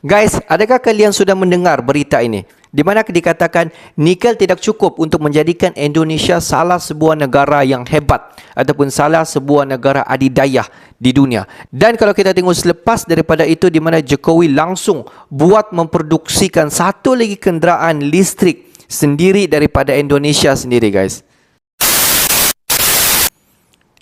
Guys, adakah kalian sudah mendengar berita ini? Di mana dikatakan nikel tidak cukup untuk menjadikan Indonesia salah sebuah negara yang hebat ataupun salah sebuah negara adidaya di dunia. Dan kalau kita tengok selepas daripada itu, di mana Jokowi langsung buat memproduksikan satu lagi kenderaan listrik sendiri daripada Indonesia sendiri, guys.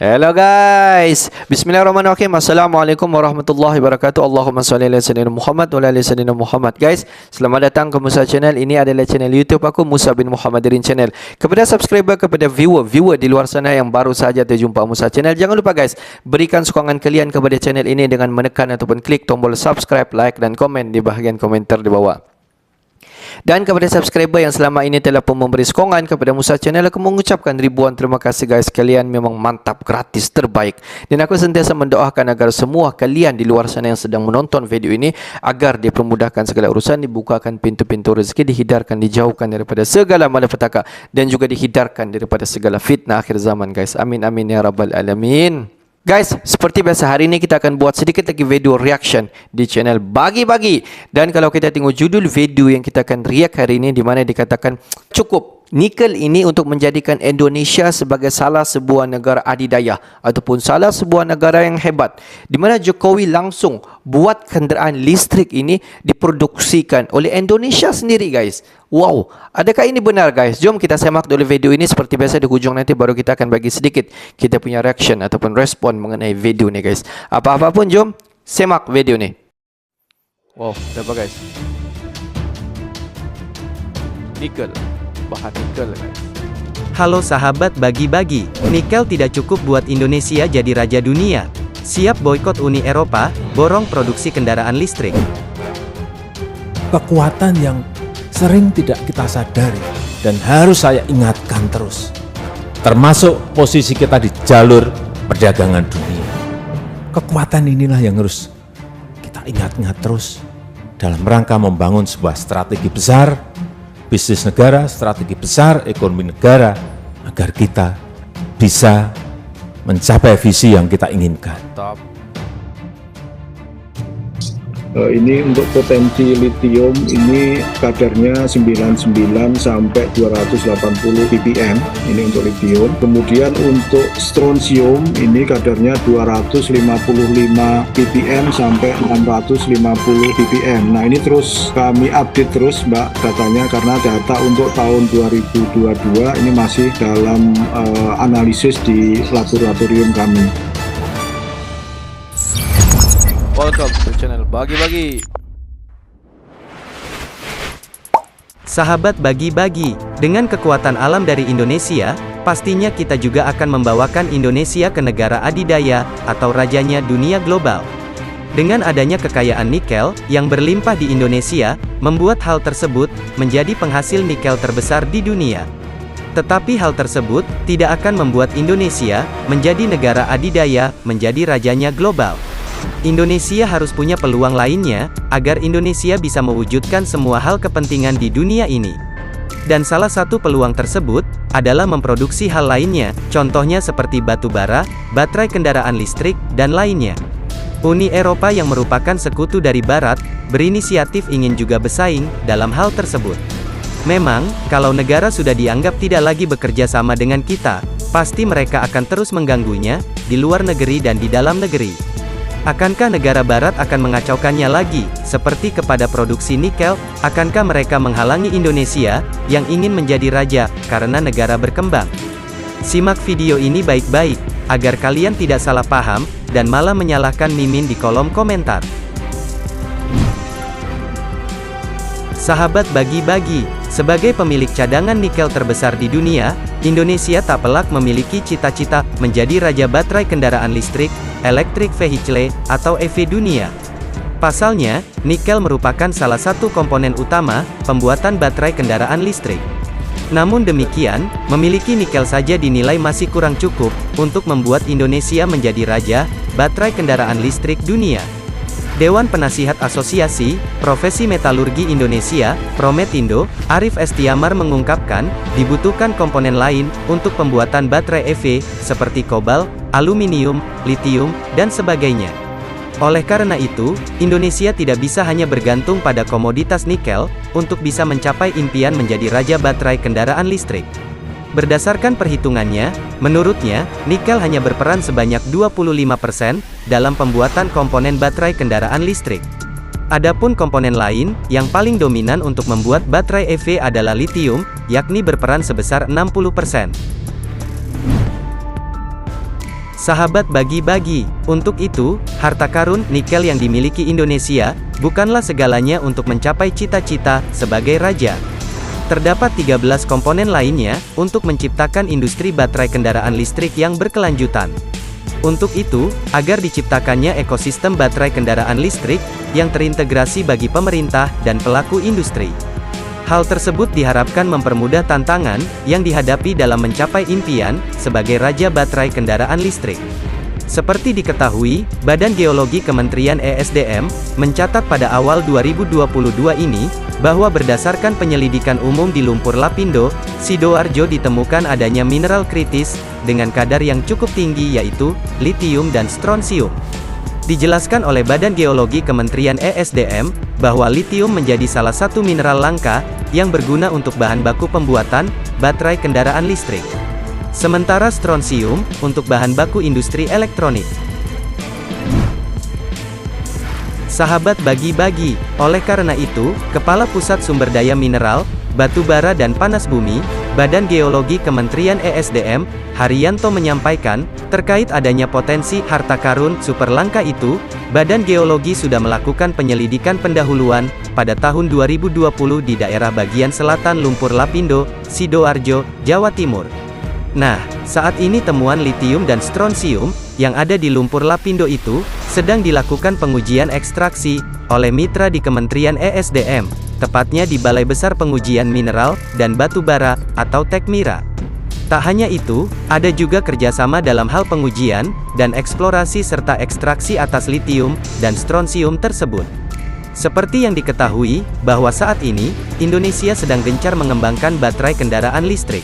Hello guys, bismillahirrahmanirrahim. Assalamualaikum warahmatullahi wabarakatuh. Allahumma salli ala sayyidina Muhammad wa ala ali sayyidina Muhammad. Guys, selamat datang ke Musa Channel. Ini adalah channel YouTube aku, Musa bin Muhammadirin Channel. Kepada subscriber, kepada viewer di luar sana yang baru saja terjumpa Musa Channel, jangan lupa guys, berikan sokongan kalian kepada channel ini dengan menekan ataupun klik tombol subscribe, like dan komen di bahagian komentar di bawah. Dan kepada subscriber yang selama ini telah pun memberi sokongan kepada Musa Channel, aku mengucapkan ribuan terima kasih guys. Kalian memang mantap, gratis, terbaik. Dan aku sentiasa mendoakan agar semua kalian di luar sana yang sedang menonton video ini, agar dipermudahkan segala urusan, dibukakan pintu-pintu rezeki, dihindarkan, dijauhkan daripada segala malapetaka, dan juga dihindarkan daripada segala fitnah akhir zaman guys. Amin amin ya rabbal alamin. Guys, seperti biasa hari ini kita akan buat sedikit lagi video reaction di channel Bagi-Bagi. Dan kalau kita tengok judul video yang kita akan react hari ini, di mana dikatakan cukup nikel ini untuk menjadikan Indonesia sebagai salah sebuah negara adidaya ataupun salah sebuah negara yang hebat, di mana Jokowi langsung buat kenderaan listrik ini diproduksikan oleh Indonesia sendiri guys. Wow, adakah ini benar guys? Jom kita semak dulu video ini. Seperti biasa di hujung nanti baru kita akan bagi sedikit kita punya reaction ataupun respon mengenai video ni guys. Apa-apa pun jom semak video ni. Wow, apa guys? Nikel, bahan nikel guys. Halo sahabat Bagi-Bagi, nikel tidak cukup buat Indonesia jadi raja dunia. Siap boikot Uni Eropa, borong produksi kendaraan listrik. Kekuatan yang sering tidak kita sadari dan harus saya ingatkan terus, termasuk posisi kita di jalur perdagangan dunia. Kekuatan inilah yang harus kita ingat-ingat terus dalam rangka membangun sebuah strategi besar bisnis negara, strategi besar ekonomi negara, agar kita bisa mencapai visi yang kita inginkan. Top. Ini untuk potensi litium ini kadarnya 99 sampai 280 ppm ini untuk litium. Kemudian untuk strontium ini kadarnya 255 ppm sampai 650 ppm. Nah ini terus kami update terus Mbak datanya, karena data untuk tahun 2022 ini masih dalam analisis di laboratorium kami. Welcome to channel Bagi-Bagi. Sahabat Bagi-Bagi, dengan kekuatan alam dari Indonesia, pastinya kita juga akan membawakan Indonesia ke negara adidaya atau rajanya dunia global. Dengan adanya kekayaan nikel yang berlimpah di Indonesia, membuat hal tersebut menjadi penghasil nikel terbesar di dunia. Tetapi hal tersebut tidak akan membuat Indonesia menjadi negara adidaya, menjadi rajanya global. Indonesia harus punya peluang lainnya, agar Indonesia bisa mewujudkan semua hal kepentingan di dunia ini. Dan salah satu peluang tersebut, adalah memproduksi hal lainnya, contohnya seperti batu bara, baterai kendaraan listrik, dan lainnya. Uni Eropa yang merupakan sekutu dari Barat, berinisiatif ingin juga bersaing, dalam hal tersebut. Memang, kalau negara sudah dianggap tidak lagi bekerja sama dengan kita, pasti mereka akan terus mengganggunya, di luar negeri dan di dalam negeri. Akankah negara barat akan mengacaukannya lagi, seperti kepada produksi nikel? Akankah mereka menghalangi Indonesia, yang ingin menjadi raja, karena negara berkembang? Simak video ini baik-baik, agar kalian tidak salah paham, dan malah menyalahkan Mimin di kolom komentar. Sahabat Bagi-Bagi, sebagai pemilik cadangan nikel terbesar di dunia, Indonesia tak pelak memiliki cita-cita menjadi raja baterai kendaraan listrik, electric vehicle, atau EV dunia. Pasalnya, nikel merupakan salah satu komponen utama pembuatan baterai kendaraan listrik. Namun demikian, memiliki nikel saja dinilai masih kurang cukup untuk membuat Indonesia menjadi raja baterai kendaraan listrik dunia. Dewan Penasihat Asosiasi Profesi Metalurgi Indonesia, Prometindo, Arif Estiamar mengungkapkan, dibutuhkan komponen lain untuk pembuatan baterai EV, seperti kobalt, aluminium, litium, dan sebagainya. Oleh karena itu, Indonesia tidak bisa hanya bergantung pada komoditas nikel untuk bisa mencapai impian menjadi raja baterai kendaraan listrik. Berdasarkan perhitungannya, menurutnya, nikel hanya berperan sebanyak 25% dalam pembuatan komponen baterai kendaraan listrik. Adapun komponen lain, yang paling dominan untuk membuat baterai EV adalah litium, yakni berperan sebesar 60%. Sahabat bagi-bagi, untuk itu, harta karun nikel yang dimiliki Indonesia, bukanlah segalanya untuk mencapai cita-cita sebagai raja. Terdapat 13 komponen lainnya, untuk menciptakan industri baterai kendaraan listrik yang berkelanjutan. Untuk itu, agar diciptakannya ekosistem baterai kendaraan listrik, yang terintegrasi bagi pemerintah dan pelaku industri. Hal tersebut diharapkan mempermudah tantangan yang dihadapi dalam mencapai impian sebagai raja baterai kendaraan listrik. Seperti diketahui, Badan Geologi Kementerian ESDM mencatat pada awal 2022 ini bahwa berdasarkan penyelidikan umum di lumpur Lapindo, Sidoarjo ditemukan adanya mineral kritis dengan kadar yang cukup tinggi yaitu litium dan strontium. Dijelaskan oleh Badan Geologi Kementerian ESDM, bahwa litium menjadi salah satu mineral langka, yang berguna untuk bahan baku pembuatan, baterai kendaraan listrik. Sementara strontium, untuk bahan baku industri elektronik. Sahabat bagi-bagi, oleh karena itu, Kepala Pusat Sumber Daya Mineral, Batu Bara dan Panas Bumi, Badan Geologi Kementerian ESDM, Haryanto menyampaikan, terkait adanya potensi harta karun super langka itu, Badan Geologi sudah melakukan penyelidikan pendahuluan pada tahun 2020 di daerah bagian selatan lumpur Lapindo, Sidoarjo, Jawa Timur. Nah, saat ini temuan litium dan strontium yang ada di lumpur Lapindo itu sedang dilakukan pengujian ekstraksi oleh mitra di Kementerian ESDM, tepatnya di Balai Besar Pengujian Mineral dan Batu Bara atau Tekmira. Tak hanya itu, ada juga kerjasama dalam hal pengujian dan eksplorasi serta ekstraksi atas litium dan strontium tersebut. Seperti yang diketahui, bahwa saat ini, Indonesia sedang gencar mengembangkan baterai kendaraan listrik.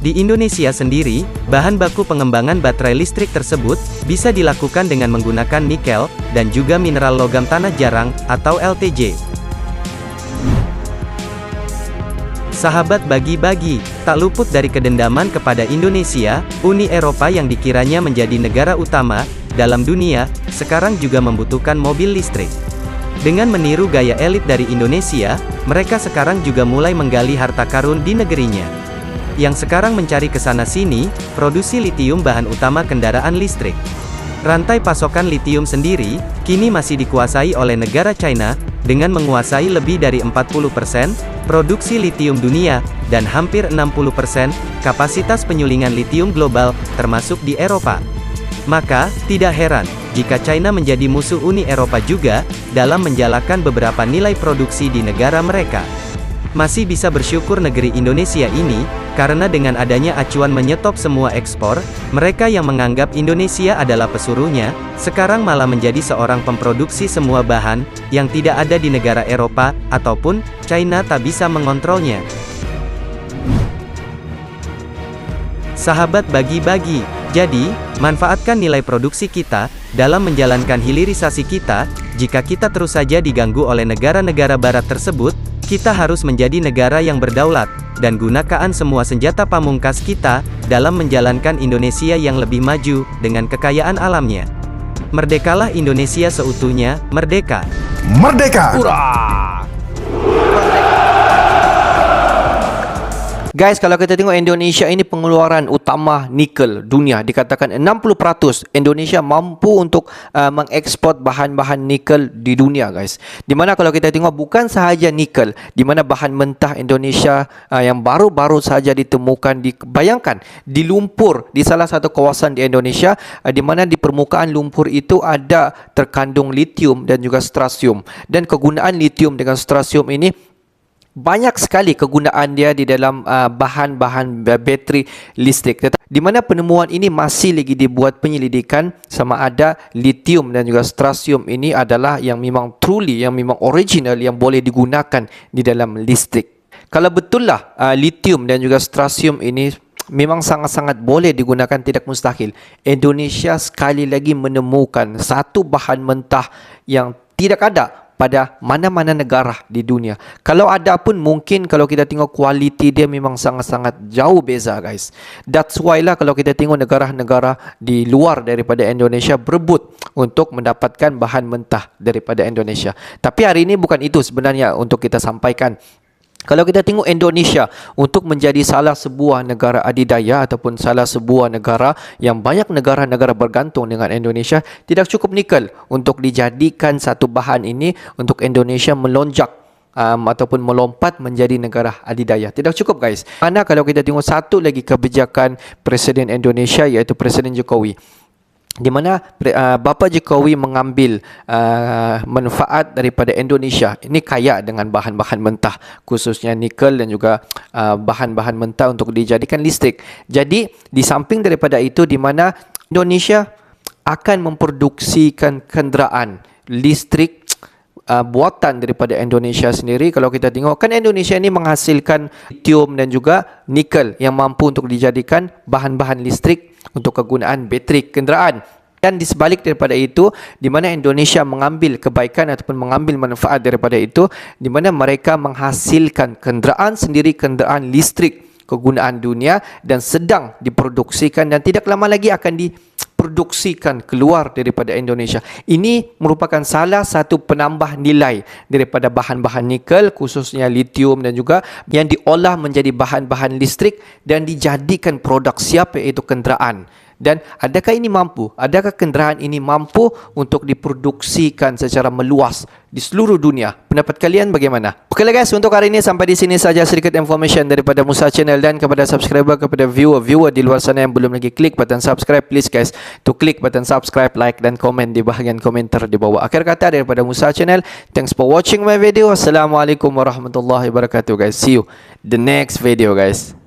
Di Indonesia sendiri, bahan baku pengembangan baterai listrik tersebut bisa dilakukan dengan menggunakan nikel dan juga mineral logam tanah jarang atau LTJ. Sahabat bagi-bagi, tak luput dari kedendaman kepada Indonesia, Uni Eropa yang dikiranya menjadi negara utama dalam dunia, sekarang juga membutuhkan mobil listrik. Dengan meniru gaya elit dari Indonesia, mereka sekarang juga mulai menggali harta karun di negerinya. Yang sekarang mencari ke sana-sini, produksi litium bahan utama kendaraan listrik. Rantai pasokan litium sendiri, kini masih dikuasai oleh negara China, dengan menguasai lebih dari 40% produksi litium dunia, dan hampir 60% kapasitas penyulingan litium global, termasuk di Eropa. Maka, tidak heran, jika China menjadi musuh Uni Eropa juga, dalam menjalankan beberapa nilai produksi di negara mereka. Masih bisa bersyukur negeri Indonesia ini, karena dengan adanya acuan menyetop semua ekspor, mereka yang menganggap Indonesia adalah pesuruhnya, sekarang malah menjadi seorang pemproduksi semua bahan, yang tidak ada di negara Eropa, ataupun, China tak bisa mengontrolnya. Sahabat bagi-bagi, jadi, manfaatkan nilai produksi kita, dalam menjalankan hilirisasi kita, jika kita terus saja diganggu oleh negara-negara barat tersebut, kita harus menjadi negara yang berdaulat, dan gunakan semua senjata pamungkas kita, dalam menjalankan Indonesia yang lebih maju, dengan kekayaan alamnya. Merdekalah Indonesia seutuhnya, merdeka! Merdeka! Guys, kalau kita tengok Indonesia ini pengeluaran utama nikel dunia, dikatakan 60% Indonesia mampu untuk mengekspor bahan-bahan nikel di dunia, guys. Di mana kalau kita tengok bukan sahaja nikel, di mana bahan mentah Indonesia yang baru-baru saja ditemukan, bayangkan di lumpur di salah satu kawasan di Indonesia, di mana di permukaan lumpur itu ada terkandung litium dan juga strontium. Dan kegunaan litium dengan strontium ini banyak sekali kegunaan dia di dalam bahan-bahan bateri listrik. Di mana penemuan ini masih lagi dibuat penyelidikan sama ada litium dan juga strontium ini adalah yang memang truly, yang memang original, yang boleh digunakan di dalam listrik. Kalau betul lah litium dan juga strontium ini memang sangat-sangat boleh digunakan, tidak mustahil. Indonesia sekali lagi menemukan satu bahan mentah yang tidak ada pada mana-mana negara di dunia. Kalau ada pun mungkin kalau kita tengok kualiti dia memang sangat-sangat jauh beza guys. That's why lah kalau kita tengok negara-negara di luar daripada Indonesia berebut untuk mendapatkan bahan mentah daripada Indonesia. Tapi hari ini bukan itu sebenarnya untuk kita sampaikan. Kalau kita tengok Indonesia untuk menjadi salah sebuah negara adidaya ataupun salah sebuah negara yang banyak negara-negara bergantung dengan Indonesia, tidak cukup nikel untuk dijadikan satu bahan ini untuk Indonesia melonjak ataupun melompat menjadi negara adidaya. Tidak cukup guys. Mana kalau kita tengok satu lagi kebijakan Presiden Indonesia iaitu Presiden Jokowi, di mana Bapa Jokowi mengambil manfaat daripada Indonesia. Ini kaya dengan bahan-bahan mentah, khususnya nikel dan juga bahan-bahan mentah untuk dijadikan listrik. Jadi di samping daripada itu, di mana Indonesia akan memproduksikan kenderaan listrik buatan daripada Indonesia sendiri. Kalau kita tengok kan Indonesia ini menghasilkan lithium dan juga nikel yang mampu untuk dijadikan bahan-bahan listrik untuk kegunaan bateri kenderaan. Dan di sebalik daripada itu, di mana Indonesia mengambil kebaikan ataupun mengambil manfaat daripada itu, di mana mereka menghasilkan kenderaan sendiri, kenderaan listrik kegunaan dunia dan sedang diproduksikan dan tidak lama lagi akan diproduksikan keluar daripada Indonesia. Ini merupakan salah satu penambah nilai daripada bahan-bahan nikel, khususnya lithium dan juga yang diolah menjadi bahan-bahan listrik dan dijadikan produk siap iaitu kenderaan. Dan adakah ini mampu? Adakah kenderaan ini mampu untuk diproduksikan secara meluas di seluruh dunia? Pendapat kalian bagaimana? Okeylah guys, untuk hari ini sampai di sini saja sedikit information daripada Musa Channel, dan kepada subscriber, kepada viewer di luar sana yang belum lagi klik button subscribe, please guys to klik button subscribe, like dan komen di bahagian komentar di bawah. Akhir kata daripada Musa Channel, thanks for watching my video. Assalamualaikum warahmatullahi wabarakatuh guys. See you the next video guys.